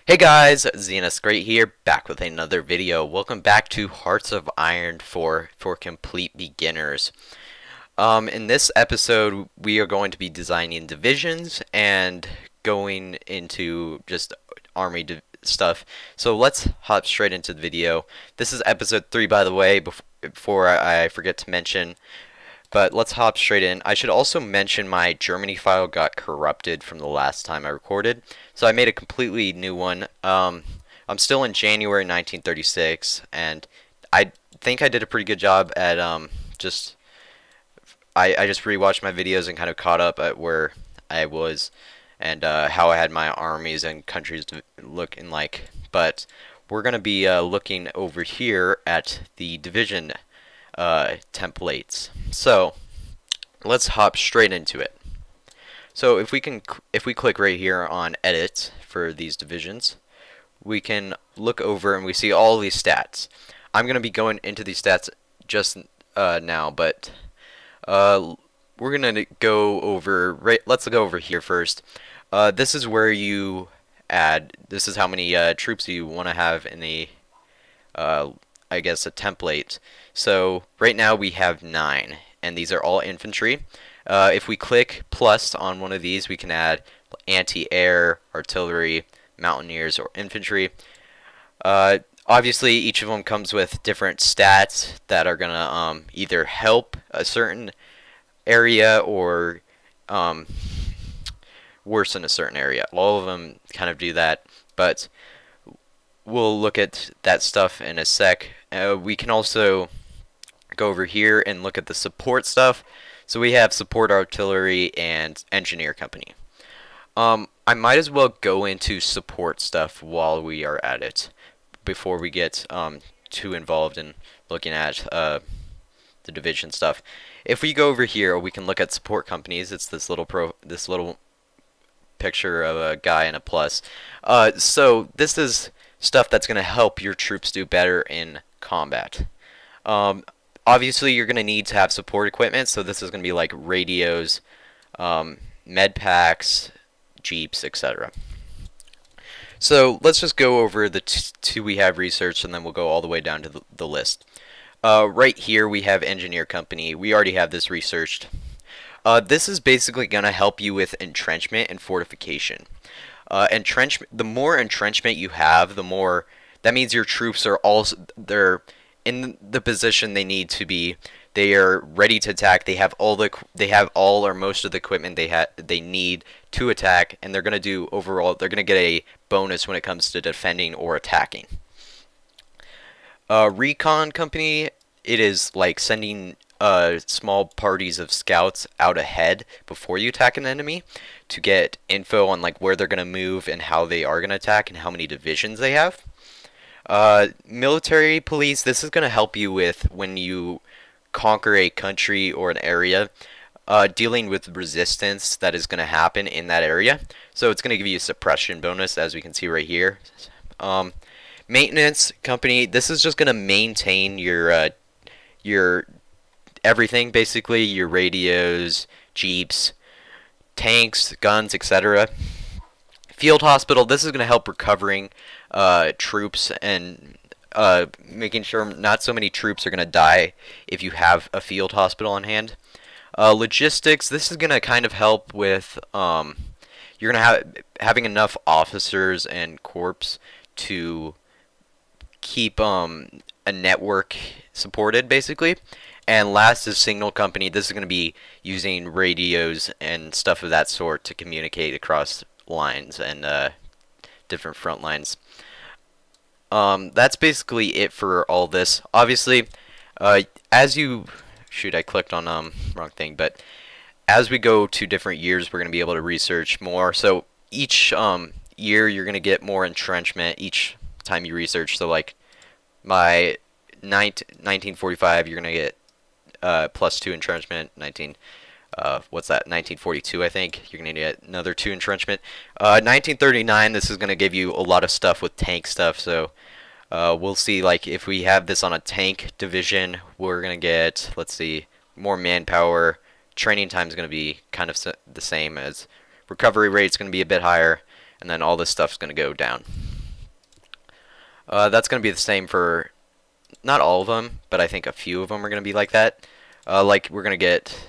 Hey guys, Zenus Great here, back with another video. Welcome back to Hearts of Iron for complete beginners. In this episode, we are going to be designing divisions and going into just army stuff. So let's hop straight into the video. This is episode 3, by the way, before I forget to mention. But let's hop straight in. I should also mention my Germany file got corrupted from the last time I recorded, so I made a completely new one. I'm still in January 1936, and I think I did a pretty good job at just I just rewatched my videos and kind of caught up at where I was and how I had my armies and countries looking like. But we're gonna be looking over here at the division templates. So let's hop straight into it. So if we click right here on edit for these divisions, we can look over and we see all these stats. I'm going to be going into these stats just now, but we're going to go over, let's go over here first. This is where you add, this is how many troops you want to have in a I guess a template. So right now we have 9, and these are all infantry. If we click plus on one of these, we can add anti-air, artillery, mountaineers, or infantry. Obviously, each of them comes with different stats that are gonna either help a certain area or worsen a certain area. All of them kind of do that, but we'll look at that stuff in a sec. We can also go over here and look at the support stuff. So we have support artillery and engineer company. I might as well go into support stuff while we are at it before we get too involved in looking at the division stuff. If we go over here, we can look at support companies. It's this little picture of a guy and a plus. So this is stuff that's going to help your troops do better in combat. Obviously, you're going to need to have support equipment, so this is going to be like radios, med packs, jeeps, etc. So let's just go over the two we have researched, and then we'll go all the way down to the list. Right here, we have engineer company. We already have this researched. This is basically going to help you with entrenchment and fortification. Entrenchment. The more entrenchment you have, the more that means your troops are they're in the position they need to be. They are ready to attack. They have all or most of the equipment they need to attack, and they're gonna do overall. They're gonna get a bonus when it comes to defending or attacking. Recon Company. It is like sending small parties of scouts out ahead before you attack an enemy to get info on like where they're gonna move and how they are gonna attack and how many divisions they have. Military police, this is going to help you with when you conquer a country or an area, dealing with resistance that is going to happen in that area. So it's going to give you a suppression bonus, as we can see right here. Maintenance company, this is just going to maintain your everything, basically, your radios, jeeps, tanks, guns, etc. Field hospital, this is going to help recovering troops and making sure not so many troops are going to die if you have a field hospital on hand. Logistics, this is going to kind of help with you're going to have having enough officers and corps to keep a network supported, basically. And last is signal company. This is going to be using radios and stuff of that sort to communicate across lines and different front lines. That's basically it for all this. Obviously, as you shoot, I clicked on wrong thing, but as we go to different years, we're going to be able to research more. So each year, you're going to get more entrenchment each time you research. So like my 1945, you're going to get +2 entrenchment. What's that? 1942, I think. You're going to get another 2 entrenchment. 1939, this is going to give you a lot of stuff with tank stuff. So we'll see, like, if we have this on a tank division, we're going to get, let's see, more manpower. Training time is going to be kind of the same as recovery rate's going to be a bit higher, and then all this stuff's going to go down. That's going to be the same for not all of them, but I think a few of them are going to be like that. Like we're going to get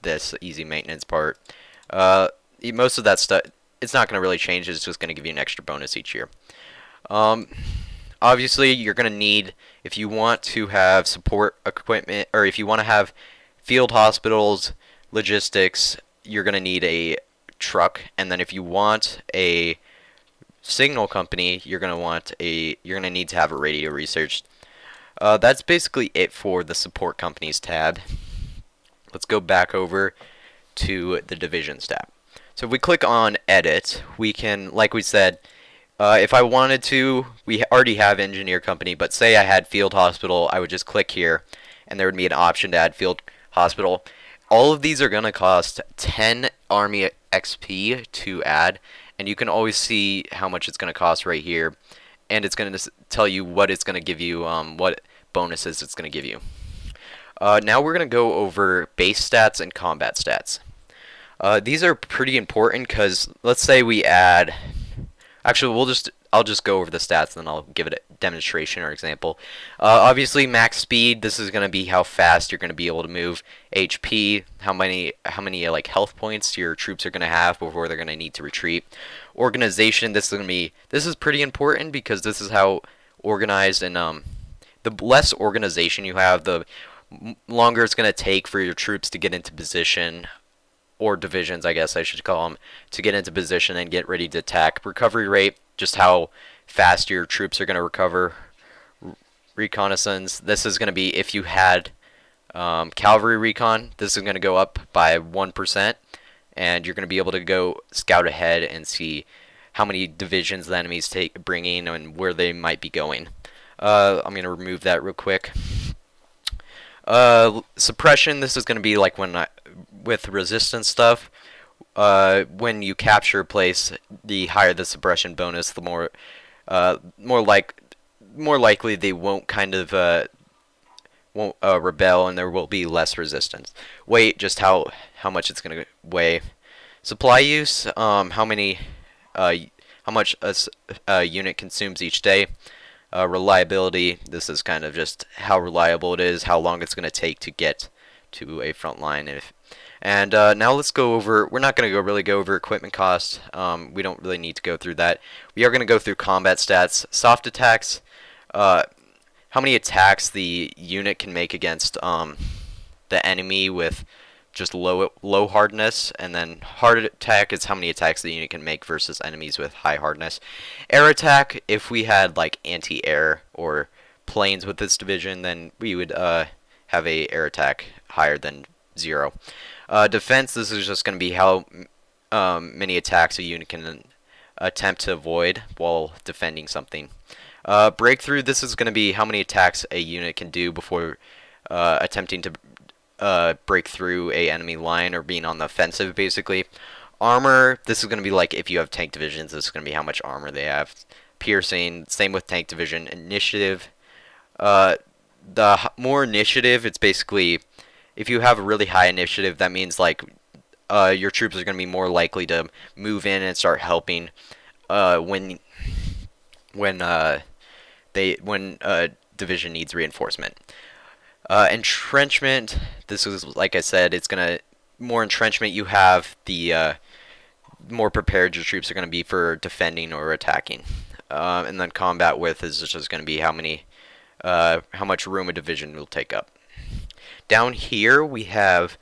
this easy maintenance part. Most of that stuff, it's not going to really change. It's just going to give you an extra bonus each year. Obviously, you're going to need, if you want to have support equipment, or if you want to have field hospitals, logistics, you're going to need a truck. And then if you want a signal company, you're going to need to have a radio researched. That's basically it for the support companies tab. Let's go back over to the divisions tab. So if we click on edit, we can, like we said, if I wanted to, we already have engineer company, but say I had field hospital, I would just click here and there would be an option to add field hospital. All of these are going to cost 10 Army XP to add, and you can always see how much it's going to cost right here, and it's going to tell you what it's going to give you, what bonuses it's going to give you. Now we're going to go over base stats and combat stats. These are pretty important because let's say we add, actually I'll just go over the stats and then I'll give it a demonstration or example. Obviously max speed, this is going to be how fast you're going to be able to move. HP, how many like health points your troops are going to have before they're going to need to retreat. Organization, this is pretty important because this is how organized, and the less organization you have, the longer it's going to take for your troops to get into position, or divisions, I guess I should call them, to get into position and get ready to attack. Recovery rate, just how fast your troops are going to recover. Reconnaissance, this is going to be if you had cavalry recon, this is going to go up by 1%, and you're going to be able to go scout ahead and see how many divisions the enemy's bringing and where they might be going. I'm going to remove that real quick. Suppression, this is going to be like when with resistance stuff. When you capture a place, the higher the suppression bonus, the more likely they won't rebel, and there will be less resistance. Weight, just how much it's going to weigh. Supply use, how much a unit consumes each day. Reliability, this is kind of just how reliable it is, how long it's going to take to get to a front line. Now let's go over, we're not going to really go over equipment cost. We don't really need to go through that. We are going to go through combat stats. Soft attacks, how many attacks the unit can make against the enemy with just low hardness, and then hard attack is how many attacks the unit can make versus enemies with high hardness. Air attack, if we had like anti-air or planes with this division, then we would have a air attack higher than 0. Defense, this is just going to be how many attacks a unit can attempt to avoid while defending something. Breakthrough, this is going to be how many attacks a unit can do before attempting to break through a enemy line or being on the offensive, basically. Armor, this is going to be like if you have tank divisions, this is going to be how much armor they have. Piercing, same with tank division. Initiative, the more initiative, it's basically if you have a really high initiative, that means like your troops are going to be more likely to move in and start helping when division needs reinforcement. Entrenchment, this is, like I said, it's going to, more entrenchment you have, the more prepared your troops are going to be for defending or attacking. And then combat width is just going to be how much room a division will take up. Down here we have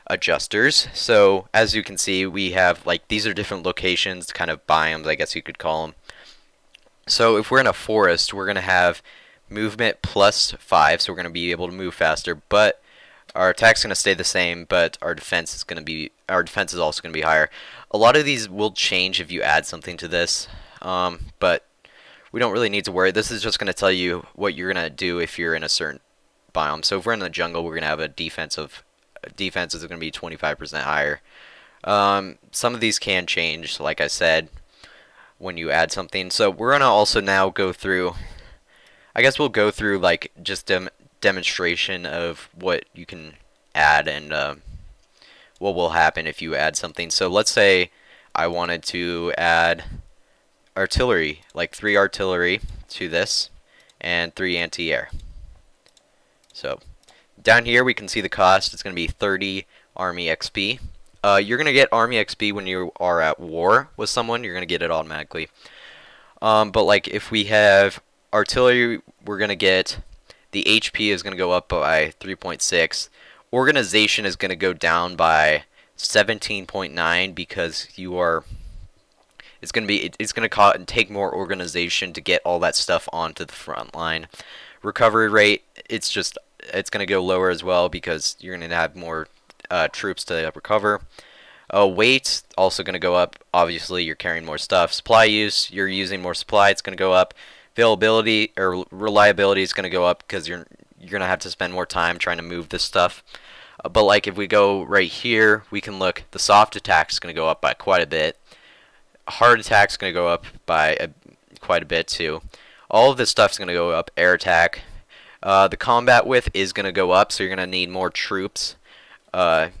adjusters. So as you can see, we have like these are different locations, kind of biomes, I guess you could call them. So if we're in a forest, we're going to have movement +5, so we're going to be able to move faster, but our attack's going to stay the same, but our defense is also going to be higher. A lot of these will change if you add something to this, but we don't really need to worry. This is just going to tell you what you're going to do if you're in a certain biome. So if we're in the jungle, we're going to have a defense is going to be 25% higher. Some of these can change, like I said, when you add something. So we're going to also now go through, I guess we'll go through like just demonstration of what you can add and what will happen if you add something. So let's say I wanted to add artillery, like 3 artillery. to this, and 3 anti-air. So down here we can see the cost. It's going to be 30 Army XP. You're going to get Army XP when you are at war with someone. You're going to get it automatically. But like if we have artillery, we're going to get the HP is going to go up by 3.6. Organization is going to go down by 17.9 because you are. It's going to take more organization to get all that stuff onto the front line. Recovery rate, it's going to go lower as well because you're going to have more troops to recover. Weight also going to go up. Obviously, you're carrying more stuff. Supply use, you're using more supply. It's going to go up. Availability or reliability is going to go up because you're going to have to spend more time trying to move this stuff. But like if we go right here, we can look. The soft attack is going to go up by quite a bit. Hard attack is going to go up by quite a bit too. All of this stuff is going to go up. Air attack. The combat width is going to go up, so you're going to need more troops. And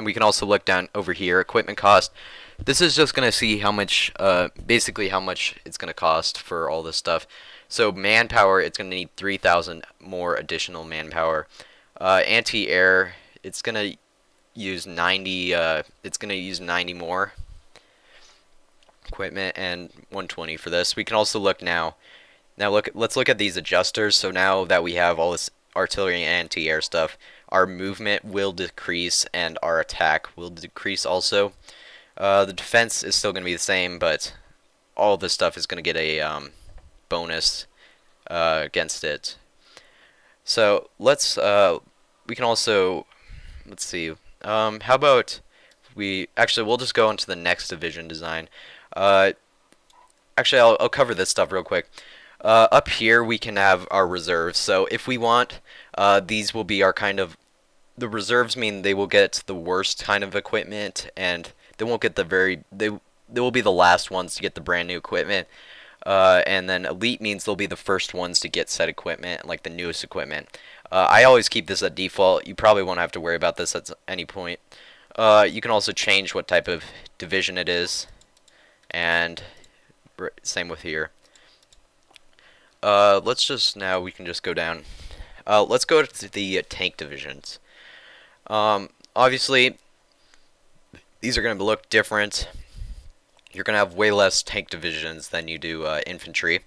we can also look down over here. Equipment cost. This is just going to see how much, basically how much it's going to cost for all this stuff. So manpower, it's going to need 3,000 more additional manpower. Anti-air, it's going to use 90. It's going to use 90 more equipment and 120 for this. We can also look now. Let's look at these adjusters. So now that we have all this artillery and anti-air stuff, our movement will decrease and our attack will decrease also. The defense is still going to be the same, but all this stuff is going to get a bonus against it. So we can also, let's see, how about we'll just go into the next division design. Actually, I'll cover this stuff real quick. Up here we can have our reserves. So if we want, these will be our kind of, the reserves mean they will get the worst kind of equipment, and they won't get they will be the last ones to get the brand new equipment. And then elite means they'll be the first ones to get set equipment, like the newest equipment. I always keep this at default. You probably won't have to worry about this at any point. You can also change what type of division it is, and same with here. We can just go down. Let's go to the tank divisions. Obviously, these are going to look different. You're going to have way less tank divisions than you do infantry.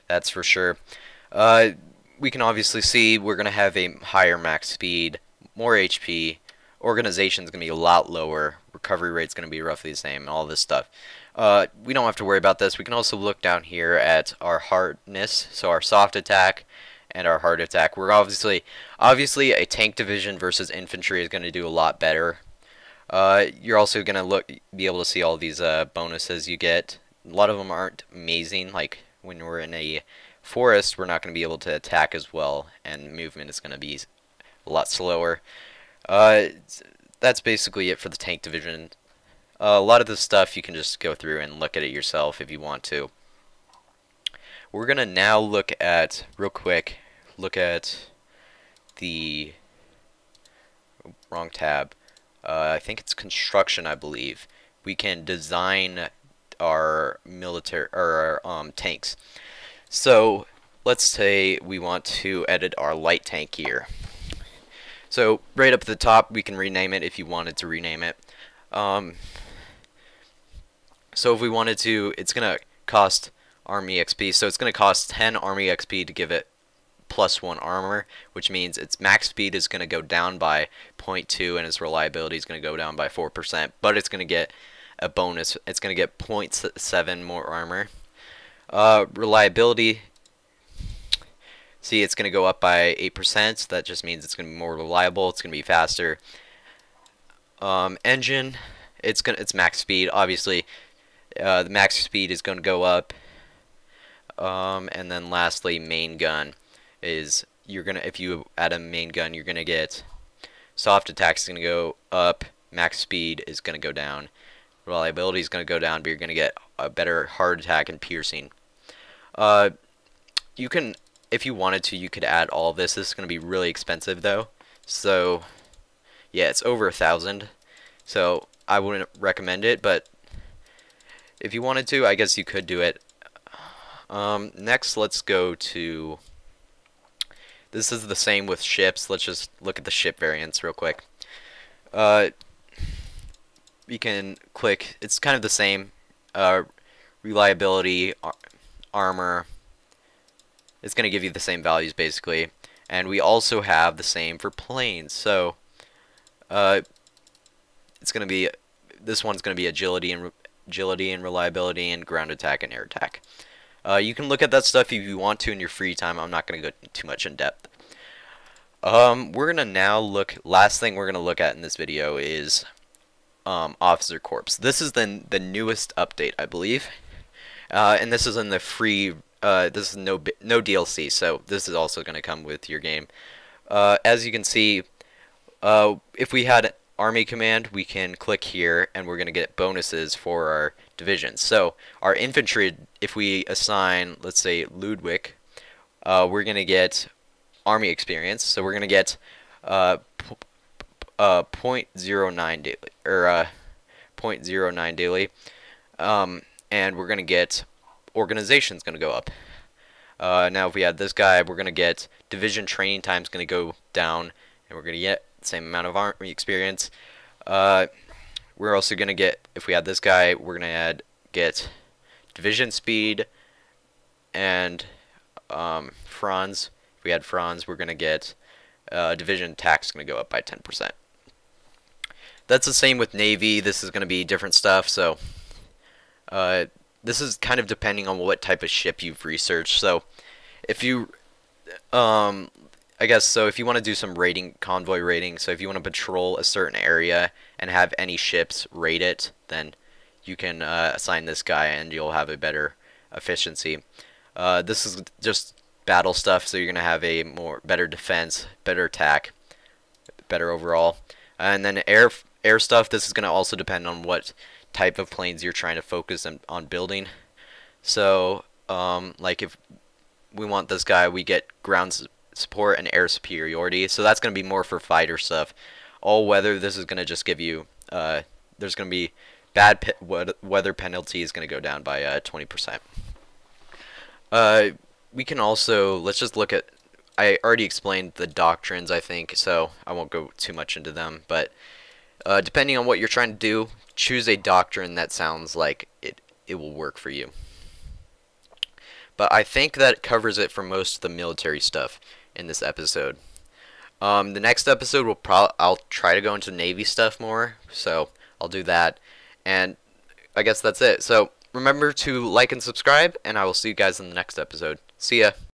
That's for sure. We can obviously see we're going to have a higher max speed, more HP. Organization is going to be a lot lower. Recovery rate is going to be roughly the same. All this stuff. We don't have to worry about this. We can also look down here at our hardness, so our soft attack and our hard attack. We're obviously a tank division versus infantry is going to do a lot better. You're also going to be able to see all these bonuses you get. A lot of them aren't amazing. Like when we're in a forest, we're not going to be able to attack as well, and movement is going to be a lot slower. That's basically it for the tank division. A lot of this stuff you can just go through and look at it yourself if you want to. We're going to now look at the wrong tab. I think it's construction, I believe. We can design our military or our tanks. So let's say we want to edit our light tank here. So right up at the top, we can rename it if you wanted to rename it. So if we wanted to, it's going to cost Army XP. So it's going to cost 10 Army XP to give it +1 armor, which means its max speed is going to go down by 0.2 and its reliability is going to go down by 4%. But it's going to get a bonus. It's going to get 0.7 more armor. Reliability, see, it's going to go up by 8%. That just means it's going to be more reliable. It's going to be faster. Engine, it's max speed. Obviously, the max speed is going to go up. And then lastly, main gun is if you add a main gun, you're gonna get soft attack is gonna go up, max speed is gonna go down, reliability is gonna go down, but you're gonna get a better hard attack and piercing. You can, if you wanted to, you could add all of this. This is gonna be really expensive though, so yeah, it's over 1,000. So I wouldn't recommend it, but if you wanted to, I guess you could do it. Next, let's go to. This is the same with ships. Let's just look at the ship variants real quick. You can click. It's kind of the same. Reliability, armor. It's going to give you the same values basically. And we also have the same for planes. So it's going to be. This one's going to be agility and reliability and ground attack and air attack. You can look at that stuff if you want to in your free time. I'm not going to go too much in depth. We're going to now look. Last thing we're going to look at in this video is Officer Corps. This is the newest update, I believe, and this is in the free. This is no DLC, so this is also going to come with your game. As you can see, if we had Army Command, we can click here, and we're going to get bonuses for our divisions. So our infantry, if we assign, let's say Ludwig, we're going to get Army experience. So we're going to get 0.09 daily, or 0.09 daily, and we're going to get organization's going to go up. Now if we add this guy, we're going to get division training time's going to go down, and we're going to get the same amount of Army experience. We're also going to get, if we add this guy, we're going to get division speed and Franz. If we add Franz, we're going to get division tax going to go up by 10%. That's the same with Navy. This is going to be different stuff. So this is kind of depending on what type of ship you've researched. So if you, I guess, so if you want to do some raiding, convoy raiding, so if you want to patrol a certain area and have any ships raid it, then you can assign this guy and you'll have a better efficiency. This is just battle stuff, so you're going to have a better defense, better attack, better overall. And then air stuff, this is going to also depend on what type of planes you're trying to focus on building. So like if we want this guy, we get ground support and air superiority, so that's going to be more for fighter stuff. All weather, this is going to just give you there's going to be bad weather penalty is going to go down by 20%. We can also, let's just look at, I already explained the doctrines, I think, so I won't go too much into them, but depending on what you're trying to do, choose a doctrine that sounds like it will work for you. But I think that covers it for most of the military stuff in this episode. The next episode I'll try to go into Navy stuff more, so I'll do that. And I guess that's it. So remember to like and subscribe, and I will see you guys in the next episode. See ya.